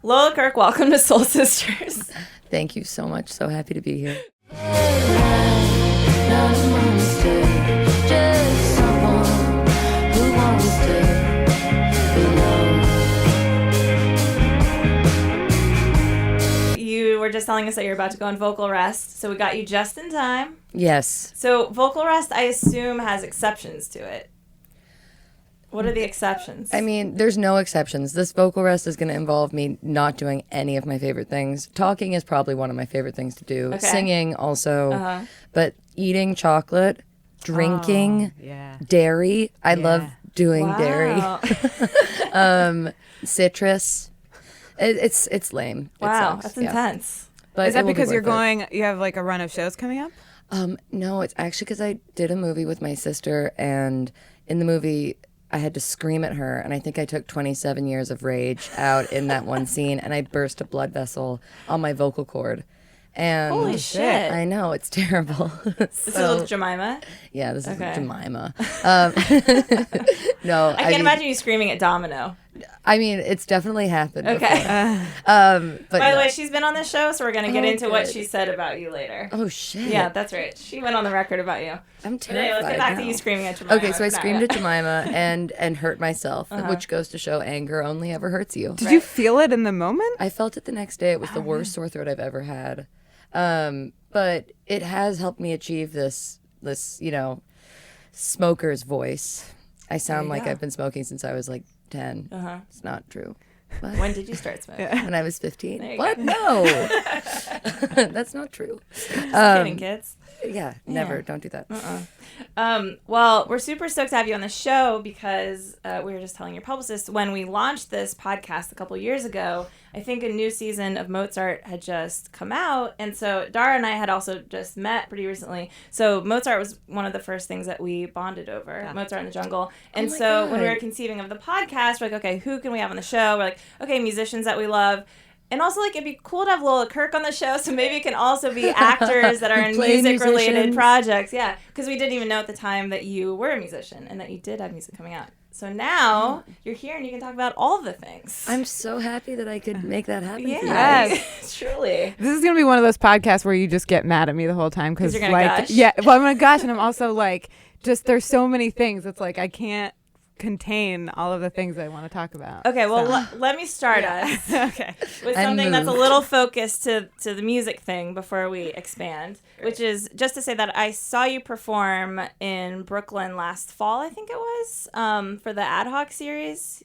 Lola Kirke, welcome to Soul Sisters. Thank you so much. So happy to be here. You were just telling us that you're about to go on vocal rest, so we got you just in time. Yes. So vocal rest, I assume, has exceptions to it. What are the exceptions? I mean, there's no exceptions. This vocal rest is going to involve me not doing any of my favorite things. Talking is probably one of my favorite things to do. Okay. Singing also. But eating chocolate, drinking, dairy. I love doing dairy. Citrus. It's lame. Wow, it sucks. that's intense. But is that because you have like a run of shows coming up? No, it's actually because I did a movie with my sister, and in the movie I had to scream at her, and I think I took 27 years of rage out in that one scene, and I burst a blood vessel on my vocal cord. And Holy shit. I know, it's terrible. This is with Jemima? Yeah, this is Okay. Jemima. No, I can't imagine you screaming at Domino. I mean, it's definitely happened. Okay. But By the no. way, she's been on this show, so we're going to get Oh, into what good. she said about you later. Oh, shit. Yeah, that's right. She went on the record about you. I'm But terrified anyway, let's get back now. to you screaming at Jemima. Okay, so I No, screamed yeah. at Jemima and hurt myself, which goes to show anger only ever hurts you. Did you feel it in the moment? I felt it the next day. It was the worst sore throat I've ever had. But it has helped me achieve this, smoker's voice. I sound like I've been smoking since I was like 10. It's not true. What? When did you start smoking? When I was 15. There you What? go. No. That's not true. Just kidding, kids. Yeah, never. Don't do that. Well, we're super stoked to have you on the show because we were just telling your publicist when we launched this podcast a couple years ago, I think a new season of Mozart had just come out. And so Dara and I had also just met pretty recently. So Mozart was one of the first things that we bonded over, Mozart in the Jungle. And so when we were conceiving of the podcast, we're like, okay, who can we have on the show? We're like, okay, musicians that we love. And also, like, it'd be cool to have Lola Kirke on the show, so maybe it can also be actors that are in Play music-related musicians. projects. Yeah, because we didn't even know at the time that you were a musician and that you did have music coming out. So now you're here and you can talk about all the things. I'm so happy that I could make that happen for you. Yeah, truly. This is gonna be one of those podcasts where you just get mad at me the whole time because you're gonna like gush? yeah, well I'm gonna gush and I'm also like just there's so many things. It's like I can't contain all of the things I want to talk about. Okay, well, let me start us Okay. with I'm something that's a moved. little focused to the music thing before we expand, which is just to say that I saw you perform in Brooklyn last fall, I think it was, for the Ad Hoc series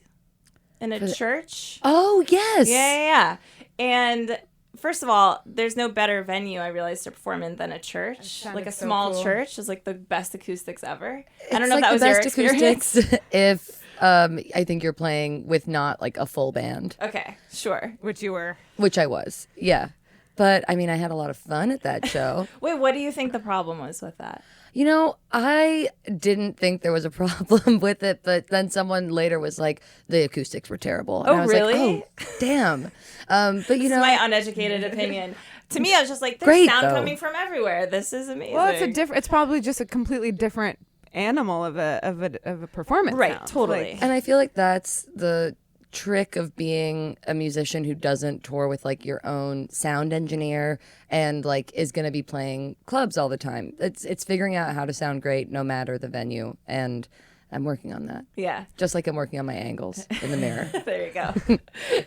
in a church. Oh, yes. Yeah. And first of all, there's no better venue, I realized, to perform in than a church. Like a so small cool. church is like the best acoustics ever. It's I don't know like if that was the your best experience. acoustics if I think you're playing with not like a full band, Okay, sure. Which you were. which I was. Yeah. But I mean, I had a lot of fun at that show. Wait, what do you think the problem was with that? You know, I didn't think there was a problem with it, but then someone later was like, the acoustics were terrible. And Oh, I was really? like, oh, damn. But you This know, is my uneducated opinion. To me, I was just like, there's Great, sound though. coming from everywhere. This is amazing. Well, it's probably just a completely different animal of a performance. Right, sound. totally. Like, and I feel like that's the trick of being a musician who doesn't tour with like your own sound engineer and like is going to be playing clubs all the time. It's figuring out how to sound great no matter the venue, and I'm working on that. Yeah. Just like I'm working on my angles in the mirror. There you go.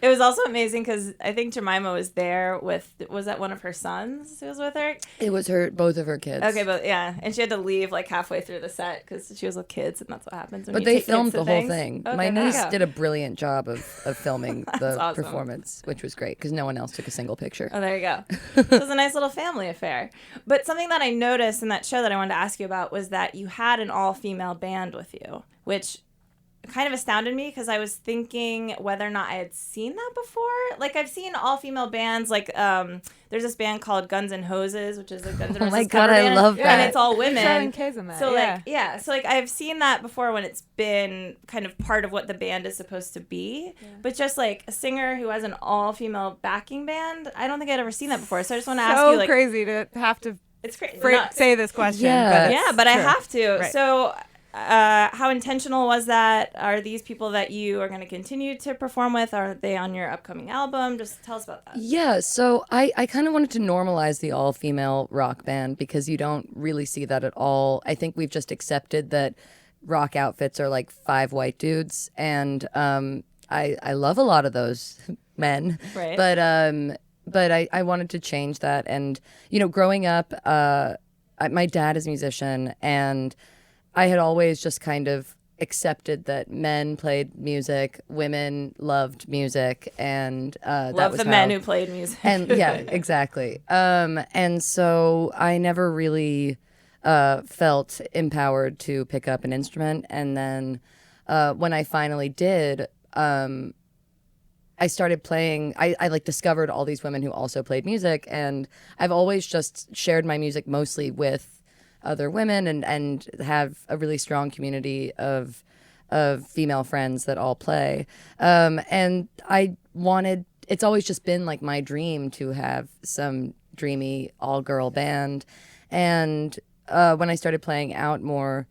It was also amazing because I think Jemima was there with, was that one of her sons who was with her? It was both of her kids. Okay, but yeah. And she had to leave like halfway through the set because she was with kids, and that's what happens when But you they take kids filmed to the whole things. thing. Okay, My there you niece go. did a brilliant job of filming the awesome. performance, which was great because no one else took a single picture. Oh, there you go. It was a nice little family affair. But something that I noticed in that show that I wanted to ask you about was that you had an all-female band with you, which kind of astounded me because I was thinking whether or not I had seen that before. Like, I've seen all-female bands. Like, there's this band called Guns N' Hoses, which is a Guns N' Roses my cover God, I band, love and that. it's all women. Charlie and Kay's in that. So yeah. so I've seen that before when it's been kind of part of what the band is supposed to be. But just like a singer who has an all-female backing band, I don't think I'd ever seen that before. So I just want to ask you, like, crazy to have to it's crazy. say this question. Yeah. but Yeah, but I true. have to. Right. So how intentional was that? Are these people that you are going to continue to perform with? Are they on your upcoming album? Just tell us about that. Yeah, so I kind of wanted to normalize the all-female rock band because you don't really see that at all. I think we've just accepted that rock outfits are like 5 white dudes, and I love a lot of those men. Right. But I wanted to change that. And, growing up, my dad is a musician, and I had always just kind of accepted that men played music, women loved music, and that Love was the men who played music. And yeah, exactly. And so I never really felt empowered to pick up an instrument. And then when I finally did, I started playing. I like discovered all these women who also played music, and I've always just shared my music mostly with other women, and have a really strong community of female friends that all play. And it's always just been like my dream to have some dreamy all girl band. And when I started playing out more,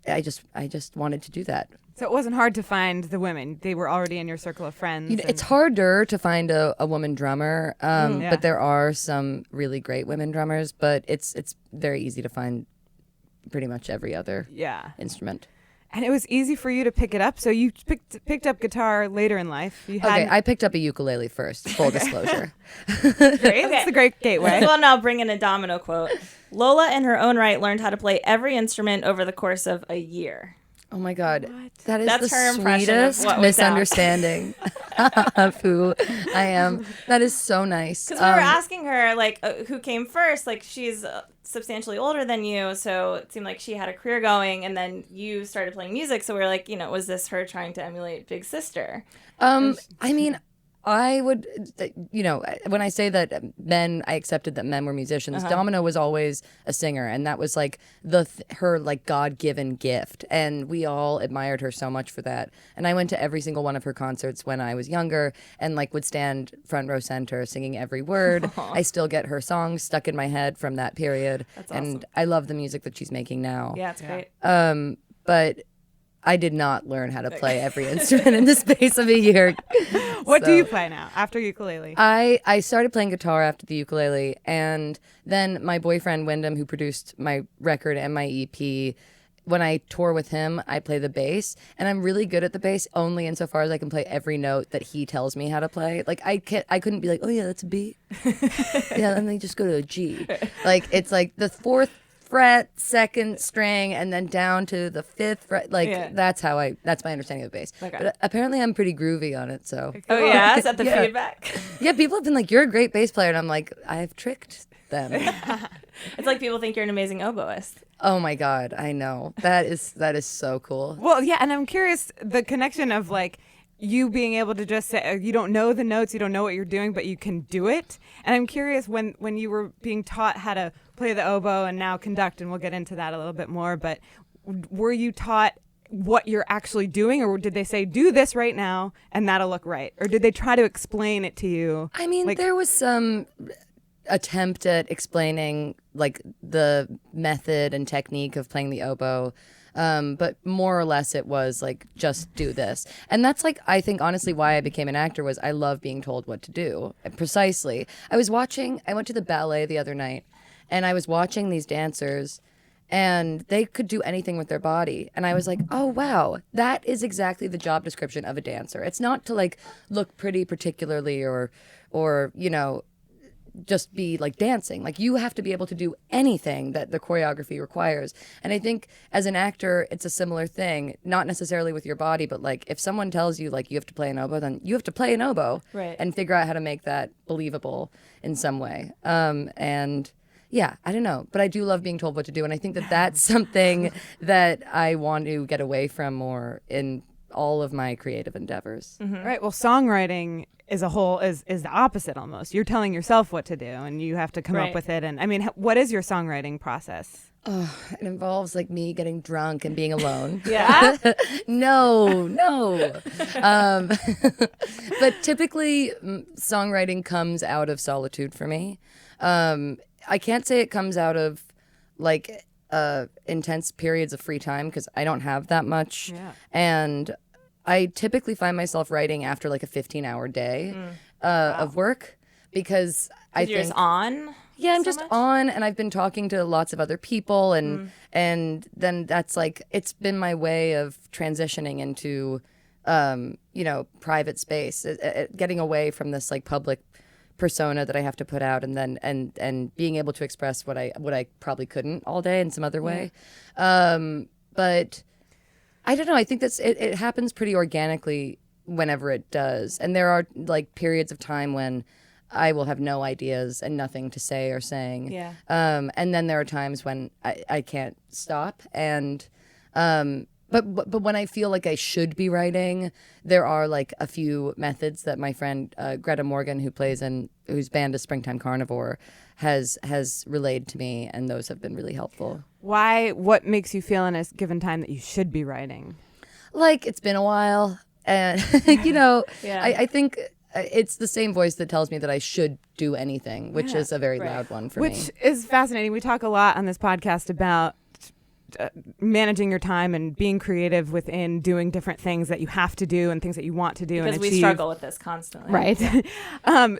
I just wanted to do that. So it wasn't hard to find the women. They were already in your circle of friends. It's harder to find a woman drummer, Yeah. but there are some really great women drummers. But it's very easy to find pretty much every other instrument. And it was easy for you to pick it up. So you picked up guitar later in life. Okay, I picked up a ukulele first. Full disclosure. Great. That's the great gateway. Well, now bring in a domino quote. Lola, in her own right, learned how to play every instrument over the course of a year. Oh my God, That's the her impression of sweetest what went down. misunderstanding of who I am. That is so nice. Because we were asking her, like, who came first. Like, she's substantially older than you, so it seemed like she had a career going, and then you started playing music. So we were like, was this her trying to emulate Big Sister? I mean, I would, when I say that I accepted that men were musicians. Domino was always a singer, and that was like her like God-given gift, and we all admired her so much for that. And I went to every single one of her concerts when I was younger, and like would stand front row center singing every word. I still get her songs stuck in my head from that period. That's awesome. And I love the music that she's making now. Yeah, it's great. But I did not learn how to play every instrument in the space of a year. What do you play now after ukulele? I started playing guitar after the ukulele, and then my boyfriend Wyndham, who produced my record and my EP, when I tour with him, I play the bass, and I'm really good at the bass only insofar as I can play every note that he tells me how to play. Like I couldn't be like, oh yeah, that's a B. Yeah, and then just go to a G. Like it's like the 4th fret, 2nd string, and then down to the 5th fret. Like that's my understanding of the bass. Okay. But apparently I'm pretty groovy on it. So Oh yeah, is that the feedback? yeah, people have been like, you're a great bass player, and I'm like, I've tricked them. It's like people think you're an amazing oboist. Oh my God, I know. That is so cool. Well, yeah, and I'm curious the connection of like you being able to just say you don't know the notes, you don't know what you're doing, but you can do it. And I'm curious when you were being taught how to play the oboe and now conduct, and we'll get into that a little bit more, but were you taught what you're actually doing, or did they say do this right now and that'll look right? Or did they try to explain it to you? I mean, there was some attempt at explaining like the method and technique of playing the oboe. But more or less it was like, just do this. And that's like, I think honestly why I became an actor was I love being told what to do. Precisely. I went to the ballet the other night, and I was watching these dancers, and they could do anything with their body. And I was like, oh wow, that is exactly the job description of a dancer. It's not to like look pretty particularly or just be like dancing. Like you have to be able to do anything that the choreography requires. And I think as an actor, it's a similar thing, not necessarily with your body, but like if someone tells you like you have to play an oboe, then you have to play an oboe, right, and figure out how to make that believable in some way. And yeah, I don't know, but I do love being told what to do. And I think that that's something that I want to get away from more in all of my creative endeavors. Mm-hmm. Right. Well, songwriting is the opposite almost. You're telling yourself what to do, and you have to come up with it. And I mean, what is your songwriting process? Oh, it involves like me getting drunk and being alone. Yeah. No. But typically, songwriting comes out of solitude for me. I can't say it comes out of like intense periods of free time because I don't have that much. Yeah. And I typically find myself writing after like a 15-hour day of work because I You're think just on. yeah, I'm so just much? on, and I've been talking to lots of other people, and then that's like it's been my way of transitioning into private space, getting away from this like public persona that I have to put out, and then and being able to express what I probably couldn't all day in some other way. But I don't know. I think it happens pretty organically whenever it does, and there are like periods of time when I will have no ideas and nothing to say or saying. Yeah. And then there are times when I can't stop. And but when I feel like I should be writing, there are like a few methods that my friend Greta Morgan, whose band is Springtime Carnivore, has relayed to me, and those have been really helpful. What makes you feel in a given time that you should be writing? Like it's been a while, and Yeah. I think it's the same voice that tells me that I should do anything, which is a very Right. loud one for me. Which is fascinating. We talk a lot on this podcast about managing your time and being creative within doing different things that you have to do and things that you want to do Because and we achieve. struggle with this constantly. Right.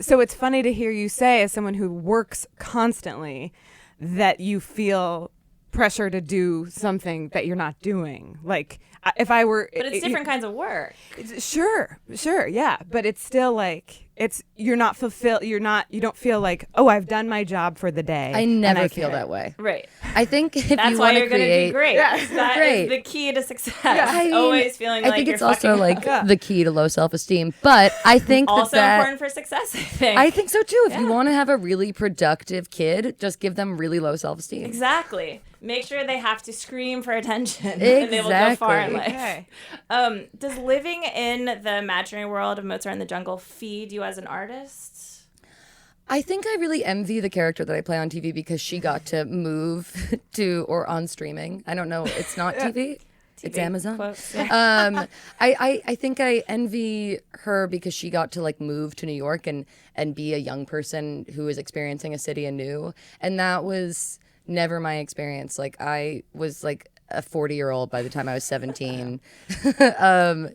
So it's funny to hear you say, as someone who works constantly, that you feel pressure to do something that you're not doing. Like if I were, But it's different kinds of work. Sure, yeah, but it's still like you're not fulfilled. You don't feel like, oh, I've done my job for the day. I and never I feel can- that way. Right. I think if That's you why want you're to going to create, be great. That Great. is the key to success. I mean, Always feeling I like think you're it's also fucking like up. the key to low self-esteem. But I think Also that important for success, I I think. think so too. If you Yeah. want to have a really productive kid, just give them really low self-esteem. Exactly. Make sure they have to scream for attention and they will go far in life. Okay. Does living in the imaginary world of Mozart in the Jungle feed you as an artist? I think I really envy the character that I play on TV because she got to move to or on streaming. I don't know. It's not TV. It's Amazon. Quotes, yeah. I think I envy her because she got to like move to New York and be a young person who is experiencing a city anew, and that was never my experience. Like I was like a 40-year-old by the time I was 17,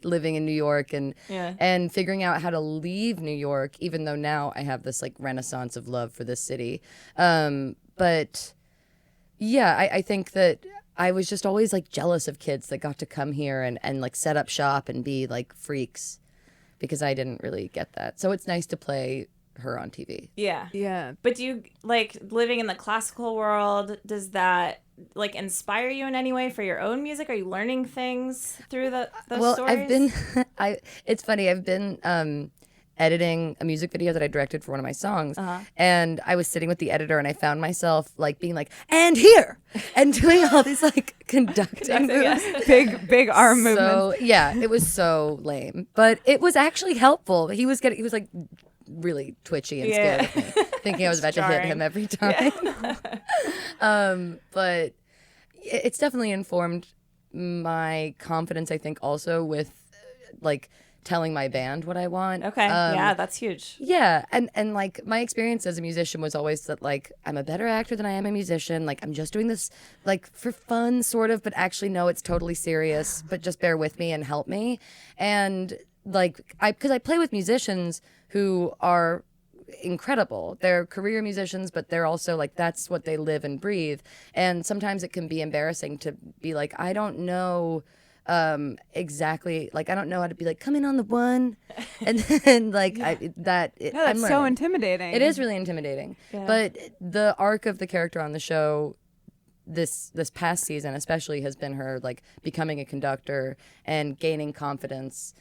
living in New York and figuring out how to leave New York, even though now I have this like renaissance of love for this city. But yeah, I think that I was just always like jealous of kids that got to come here and like set up shop and be like freaks because I didn't really get that. So it's nice to play her on TV. Yeah. Yeah. But do you like living in the classical world? Does that like inspire you in any way for your own music? Are you learning things through those stories? I've been it's funny, I've been editing a music video that I directed for one of my songs, and I was sitting with the editor and I found myself like being like, and here, and doing all these like conducting moves. Big arm movements. So yeah, it was so lame, but it was actually helpful. He was like really twitchy and scared of me, thinking I was about to hit him every time. But it's definitely informed my confidence, I think, also with like telling my band what I want. Okay. Yeah, that's huge. Yeah, and like my experience as a musician was always that like I'm a better actor than I am a musician. Like I'm just doing this like for fun sort of, but actually no, it's totally serious, but just bear with me and help me. And like because I play with musicians who are incredible. They're career musicians, but they're also like that's what they live and breathe. And sometimes it can be embarrassing to be like, I don't know exactly, like I don't know how to be like, come in on the one, and then like That's so intimidating. It is really intimidating. Yeah. But the arc of the character on the show this past season especially has been her like becoming a conductor and gaining confidence,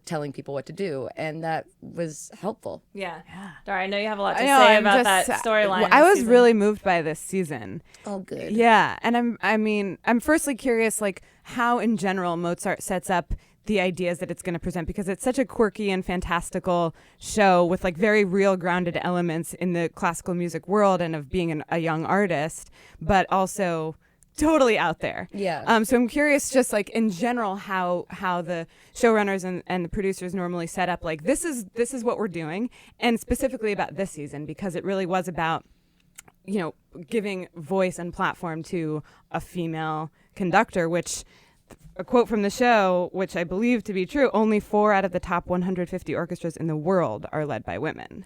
telling people what to do, and that was helpful. Yeah. Dara, I know you have a lot to I know, say I'm about just- that storyline. I this was season. really moved by this season. Oh, good. Yeah, and I'm firstly curious, like how in general Mozart sets up the ideas that it's going to present, because it's such a quirky and fantastical show with like very real grounded elements in the classical music world and of being a young artist, but also totally out there. Yeah. So I'm curious, just like in general, how the showrunners and the producers normally set up like this is what we're doing, and specifically about this season, because it really was about giving voice and platform to a female conductor, which a quote from the show, which I believe to be true, only 4 out of the top 150 orchestras in the world are led by women.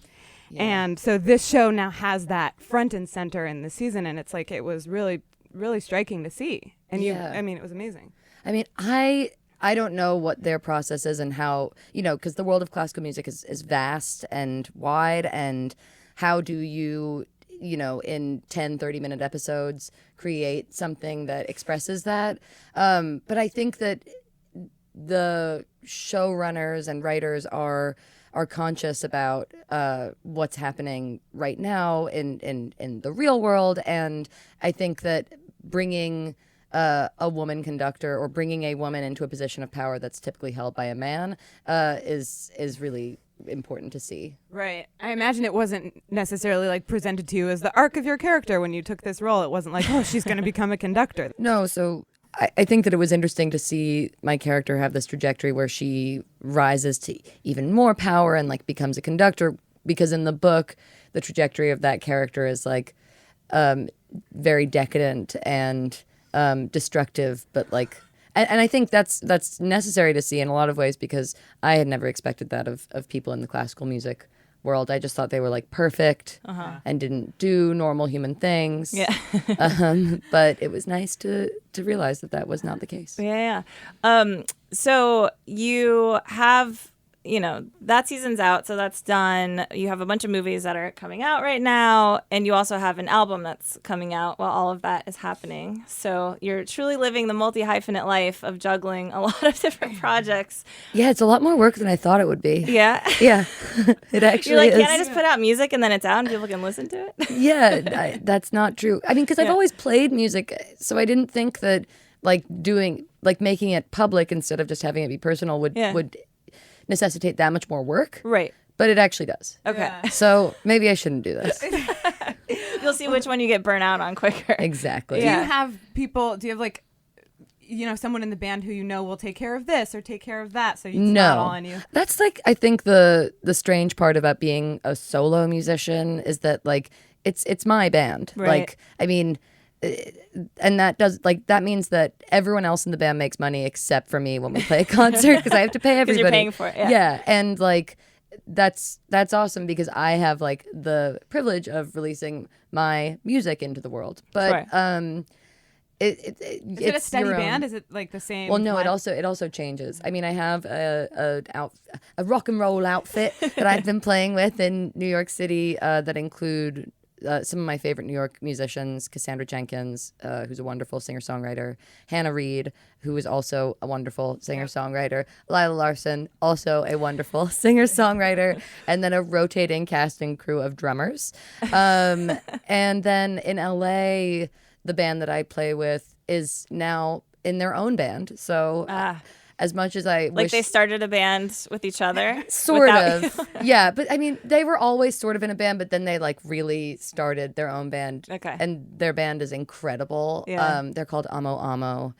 Yeah. And so this show now has that front and center in the season, and it's like it was really, really striking to see. And it was amazing. I mean, I don't know what their process is and how, because the world of classical music is vast and wide, and how do you, in 10, 30-minute episodes create something that expresses that. But I think that the showrunners and writers are conscious about what's happening right now in the real world. And I think that bringing a woman conductor or bringing a woman into a position of power that's typically held by a man is really important to see. Right. I imagine it wasn't necessarily like presented to you as the arc of your character when you took this role. It wasn't like, oh, she's going to become a conductor. No, so I think that it was interesting to see my character have this trajectory where she rises to even more power and like becomes a conductor, because in the book, the trajectory of that character is like very decadent and destructive, but like, and I think that's necessary to see in a lot of ways, because I had never expected that of people in the classical music world. I just thought they were like perfect and didn't do normal human things. Yeah. But it was nice to realize that was not the case. Yeah. So you have, that season's out, so that's done. You have a bunch of movies that are coming out right now, and you also have an album that's coming out while all of that is happening. So you're truly living the multi-hyphenate life of juggling a lot of different projects. Yeah, it's a lot more work than I thought it would be. Yeah? Yeah, it actually You're like, is. can't I just put out music and then it's out and people can listen to it? Yeah, that's not true. I mean, because I've always played music, so I didn't think that making it public instead of just having it be personal would necessitate that much more work. Right. But it actually does. Okay. Yeah. So maybe I shouldn't do this. You'll see which one you get burnt out on quicker. Exactly. Do you have people, do you have like, someone in the band who will take care of this or take care of that, so it's not all on you? That's like, I think the strange part about being a solo musician is that like, it's my band. Right. Like, I mean, and that means that everyone else in the band makes money except for me when we play a concert, because I have to pay everybody. Because you're paying for it. Yeah, and like that's awesome, because I have like the privilege of releasing my music into the world. But Sure. Is it a steady band? Is it like the same? Well, no, it also changes. I mean, I have a rock and roll outfit that I've been playing with in New York City that include some of my favorite New York musicians: Cassandra Jenkins, who's a wonderful singer-songwriter; Hannah Reid, who is also a wonderful singer-songwriter; Lila Larson, also a wonderful singer-songwriter; and then a rotating casting crew of drummers. And then in LA, the band that I play with is now in their own band. So as much as I wish they started a band with each other? Sort of. Yeah, but I mean, they were always sort of in a band, but then they like really started their own band. Okay. And their band is incredible. Yeah. They're called Amo Amo.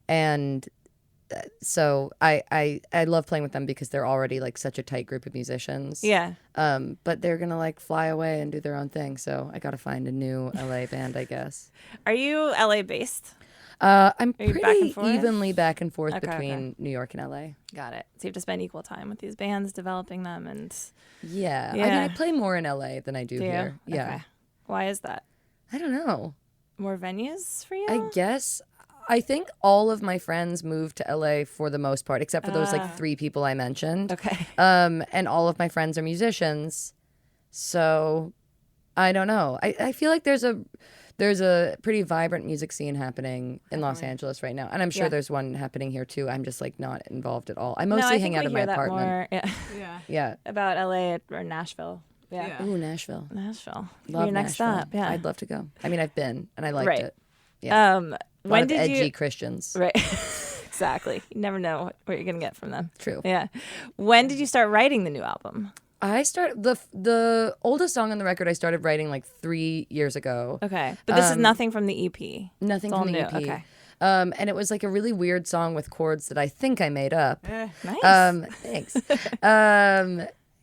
And so I love playing with them because they're already like such a tight group of musicians. Yeah. But they're going to like fly away and do their own thing. So I got to find a new LA band, I guess. Are you LA based? I'm Are you pretty back and forth? evenly back and forth Okay, between New York and LA. Got it. So you have to spend equal time with these bands, developing them, and Yeah. I mean, I play more in LA than I do here. Yeah. Okay. Why is that? I don't know. More venues for you? I guess. I think all of my friends moved to LA for the most part, except for those like 3 people I mentioned. Okay. And all of my friends are musicians. So I don't know. I feel like there's a pretty vibrant music scene happening in Los Angeles right now. And I'm sure there's one happening here too. I'm just like not involved at all. I mostly hang out in my apartment. Yeah. About LA or Nashville. Yeah. Ooh, Nashville. Love Love Your next Nashville. stop. Yeah. I'd love to go. I mean, I've been and I liked Right. it. Yeah. A lot When of did edgy you Christians. Right. Exactly. You never know what you're going to get from them. True. Yeah. When did you start writing the new album? I started the oldest song on the record I started writing like 3 years ago. Okay. But this is nothing from the EP. Nothing It's all from the new. EP. Okay. And it was like a really weird song with chords that I think I made up. Nice. Thanks.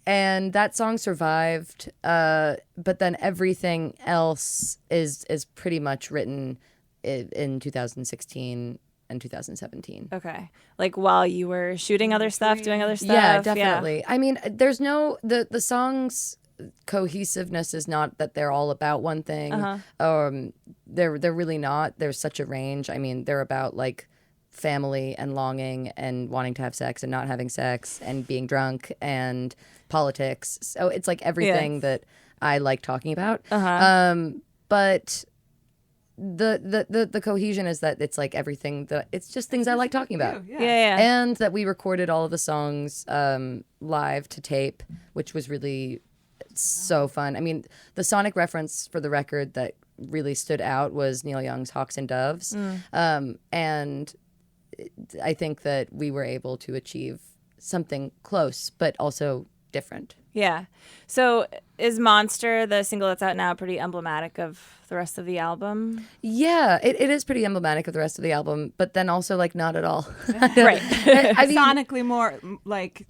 And that song survived, but then everything else is pretty much written in 2016 and 2017. Okay. Like while you were shooting other stuff, doing other stuff? Yeah, definitely. Yeah. I mean, there's no, the songs' cohesiveness is not that they're all about one thing. They're really not. There's such a range. I mean, they're about like family and longing and wanting to have sex and not having sex and being drunk and politics. So it's like everything that I like talking about. But the cohesion is that it's like everything that it's just things I like talking about. Yeah. And that we recorded all of the songs live to tape, which was really so fun. I mean, the sonic reference for the record that really stood out was Neil Young's Hawks and Doves. And I think that we were able to achieve something close, but also different. Yeah. So is Monster, the single that's out now, pretty emblematic of the rest of the album? Yeah, it is pretty emblematic of the rest of the album, but then also like not at all. Right. I mean, sonically more like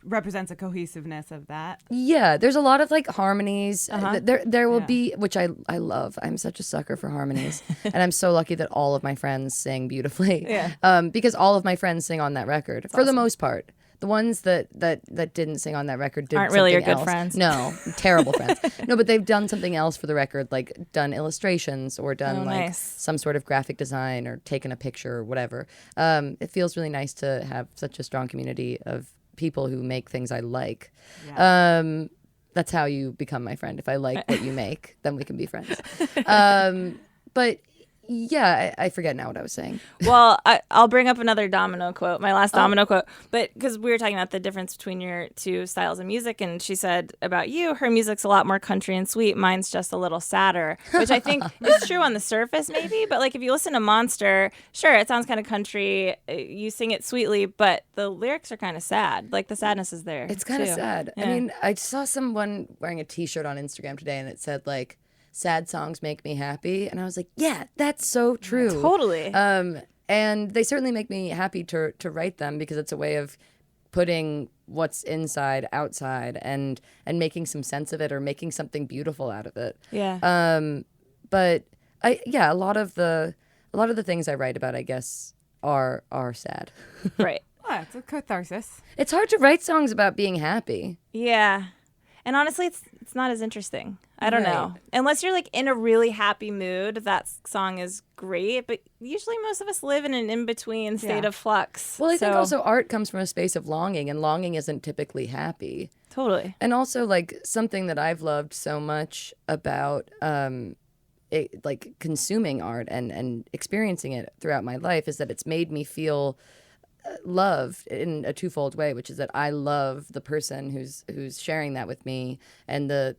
represents a cohesiveness of that. Yeah, there's a lot of like harmonies. There will be, which I love. I'm such a sucker for harmonies, and I'm so lucky that all of my friends sing beautifully. Because all of my friends sing on that record for the most part. The ones that didn't sing on that record aren't really your something good else. friends. No, terrible friends. No, but they've done something else for the record, like done illustrations or done some sort of graphic design or taken a picture or whatever. It feels really nice to have such a strong community of people who make things I like. That's how you become my friend. If I like what you make, then we can be friends. But yeah, I forget now what I was saying. Well, I'll bring up another Domino quote, my last Domino quote. But because we were talking about the difference between your two styles of music, and she said about you, her music's a lot more country and sweet. Mine's just a little sadder, which I think is true on the surface, maybe. But like if you listen to Monster, sure, it sounds kind of country. You sing it sweetly, but the lyrics are kind of sad. Like the sadness is there. It's kind of sad. Yeah. I mean, I saw someone wearing a T-shirt on Instagram today, and it said like, sad songs make me happy, and I was like, yeah, that's so true. Totally. And they certainly make me happy to write them because it's a way of putting what's inside outside and making some sense of it or making something beautiful out of it. Yeah. But a lot of the things I write about, I guess, are sad. Right. Well, it's a catharsis. It's hard to write songs about being happy. Yeah. And honestly, it's not as interesting. I don't know. Unless you're like in a really happy mood, that song is great. But usually most of us live in an in-between state of flux. Well, I think also art comes from a space of longing, and longing isn't typically happy. Totally. And also like something that I've loved so much about like consuming art and experiencing it throughout my life is that it's made me feel love in a twofold way, which is that I love the person who's sharing that with me and the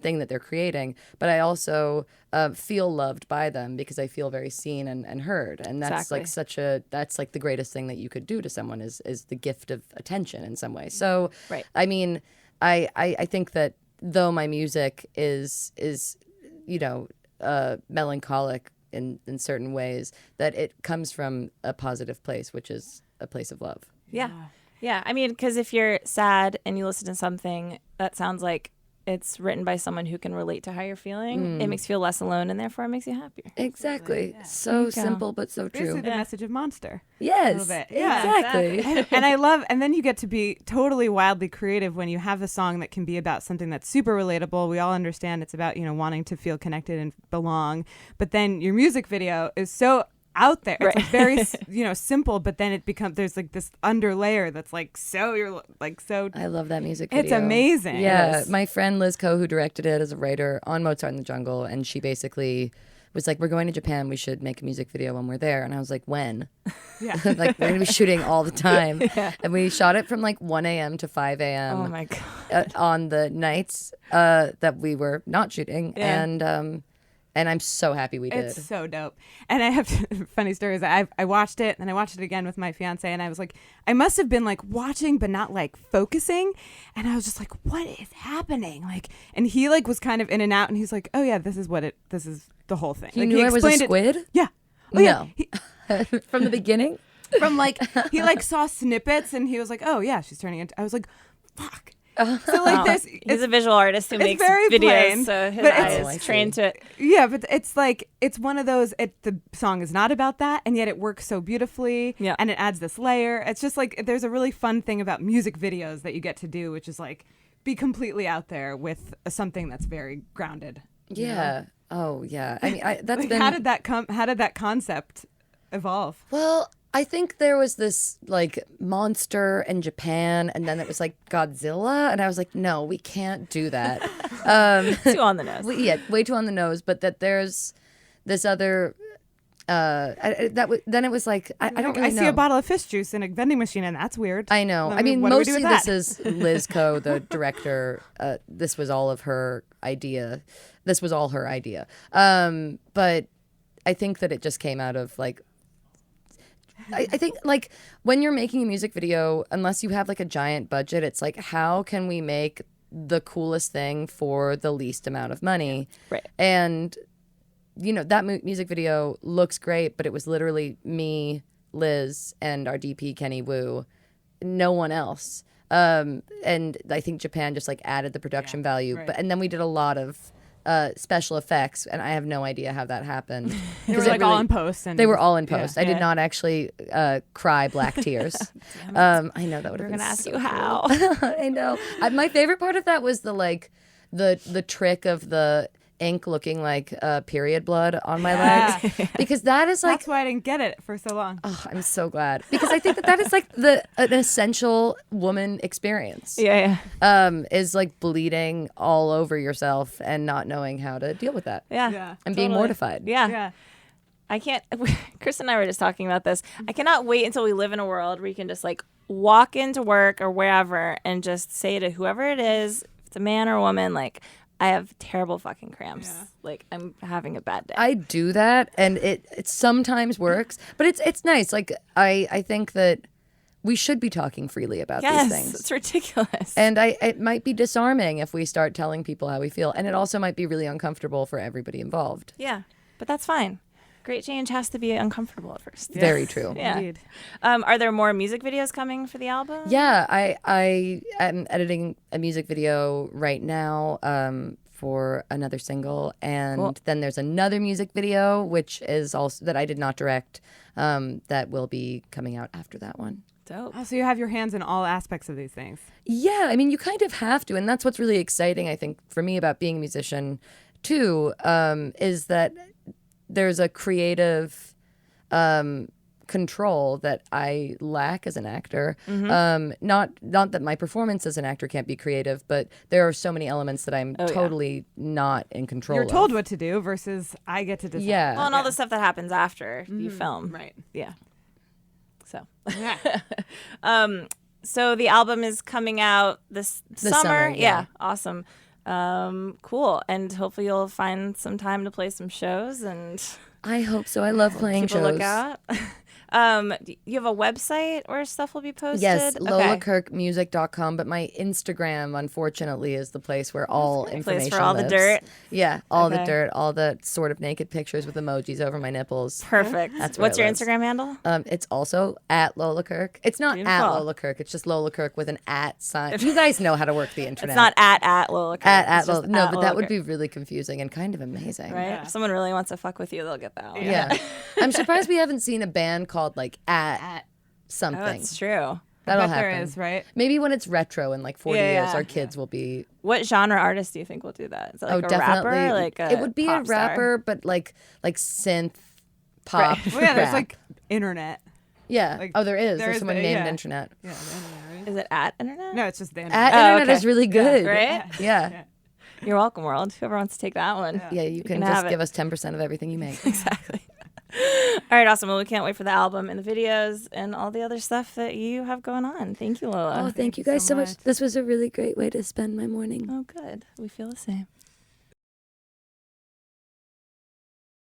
thing that they're creating, but I also feel loved by them because I feel very seen and heard, and that's that's like the greatest thing that you could do to someone is the gift of attention in some way. So I mean, I think that though my music is melancholic in certain ways, that it comes from a positive place, which is a place of love. Yeah. I mean, because if you're sad and you listen to something that sounds like it's written by someone who can relate to how you're feeling, it makes you feel less alone, and therefore it makes you happier. Exactly. Yeah. So simple, but so true. Basically the message of Monster. Yes. A little bit. Exactly. And I love, and then you get to be totally wildly creative when you have a song that can be about something that's super relatable. We all understand it's about, wanting to feel connected and belong. But then your music video is so out there. It's like very, simple, but then it becomes, there's like this underlayer that's like, you're like, so. I love that music video. It's amazing. Yeah. My friend Liz Coe, who directed it as a writer on Mozart in the Jungle, and she basically was like, we're going to Japan, we should make a music video when we're there. And I was like, when? Yeah. Like, we're going to be shooting all the time. And we shot it from like 1 a.m. to 5 a.m. Oh my God. On the nights that we were not shooting. Yeah. And I'm so happy we did. It's so dope. And I have funny stories. I watched it, and I watched it again with my fiance, and I was like, I must have been like watching but not like focusing. And I was just like, what is happening? Like, and he like was kind of in and out, and he's like, oh yeah, this is the whole thing. He like, knew I was a squid? Yeah. Oh, no. Yeah. From the beginning? From like, he like saw snippets, and he was like, oh yeah, she's turning into, I was like, fuck. So like this, he's a visual artist who makes very videos, plain, so his but eye it's- is trained to. Yeah, but it's like it's one of those. The song is not about that, and yet it works so beautifully. Yeah. And it adds this layer. It's just like there's a really fun thing about music videos that you get to do, which is like be completely out there with something that's very grounded. you know? Yeah. Oh, yeah. I mean, that's Like, been. how did that concept evolve? Well, I think there was this like monster in Japan, and then it was like Godzilla, and I was like, no, we can't do that. Too on the nose. Yeah, way too on the nose. But that there's this other. Then it was like I don't really know. I see a bottle of fish juice in a vending machine, and that's weird. I know. What I mean, what do we do mostly with that? this is Liz Coe, the director. This was all of her idea. This was all her idea. But I think that it just came out of like. I think like when you're making a music video, unless you have like a giant budget, it's like how can we make the coolest thing for the least amount of money? Right. And that music video looks great, but it was literally me, Liz, and our DP Kenny Wu, no one else. And I think Japan just like added the production value, right. but and then we did a lot of special effects, and I have no idea how that happened. They were 'Cause it like all in post, and They were all in post. I did Yeah. not actually cry black tears. I know that would We're have been gonna ask so you cool. how. I know. My favorite part of that was the trick of the ink looking like period blood on my legs, because that is like that's why I didn't get it for so long. oh, I'm so glad, because I think that is like an essential woman experience. Yeah. Is like bleeding all over yourself and not knowing how to deal with that. Yeah. And being mortified. Yeah. Yeah. I can't. Chris and I were just talking about this. I cannot wait until we live in a world where you can just like walk into work or wherever and just say to whoever it is, if it's a man or a woman, like, I have terrible fucking cramps. Yeah. Like, I'm having a bad day. I do that, and it sometimes works, but it's nice. Like I think that we should be talking freely about yes, these things. it's ridiculous. And it might be disarming if we start telling people how we feel, and it also might be really uncomfortable for everybody involved. yeah, but that's fine. Great change has to be uncomfortable at first. Very true. Yeah. Indeed. Are there more music videos coming for the album? Yeah, I am editing a music video right now for another single, and Cool. then there's another music video which is also that I did not direct, that will be coming out after that one. Dope. Oh, so you have your hands in all aspects of these things. Yeah, I mean, you kind of have to, and that's what's really exciting, I think, for me about being a musician too, is that there's a creative control that I lack as an actor. Not that my performance as an actor can't be creative, but there are so many elements that I'm totally not in control You're of. told what to do versus I get to decide. Yeah. Well, and all the stuff that happens after you film. Right. Yeah. So. Yeah. So the album is coming out this summer, yeah. Awesome. Cool. And hopefully you'll find some time to play some shows and I hope so. I love playing keep a shows. lookout. You have a website where stuff will be posted? Yes, Okay. lolakirkmusic.com, but my Instagram, unfortunately, is the place where all information Place for all the lives. dirt. Yeah, all the Okay. dirt, all the sort of naked pictures with emojis over my nipples. Perfect. That's where What's it your lives. Instagram handle? It's also at Lola Kirke. It's not at Beautiful. Lola Kirke. It's just Lola Kirke with an at sign. You guys know how to work the internet. It's not at Lola Kirke. at It's just Lola. No, at but Lola that would Kirke, be really confusing and kind of amazing. right. Yeah. If someone really wants to fuck with you, they'll get that one. Yeah. I'm surprised we haven't seen a band called like at something. Oh, that's true. That'll bet happen. there is, right? Maybe when it's retro in like 40 Yeah, years, yeah. our kids will be. What genre artist do you think will do that? Is it like a Definitely. rapper? Like a it would be a pop star? rapper, but like synth pop. Right. Well, yeah, there's rap. like internet. Yeah. like, Oh, there is. there There's is someone the- named yeah. Internet. Yeah, the internet, right? Is it at internet? No, it's just the internet. At Oh, Internet okay. is really good. Right? Yeah. You're welcome, world. Whoever wants to take that one. Yeah, you can have just it. give us 10% of everything you make. Exactly. All right, awesome. Well, we can't wait for the album and the videos and all the other stuff that you have going on. Thank you, Lola. Oh, thank you guys so much. This was a really great way to spend my morning. Oh, good. We feel the same.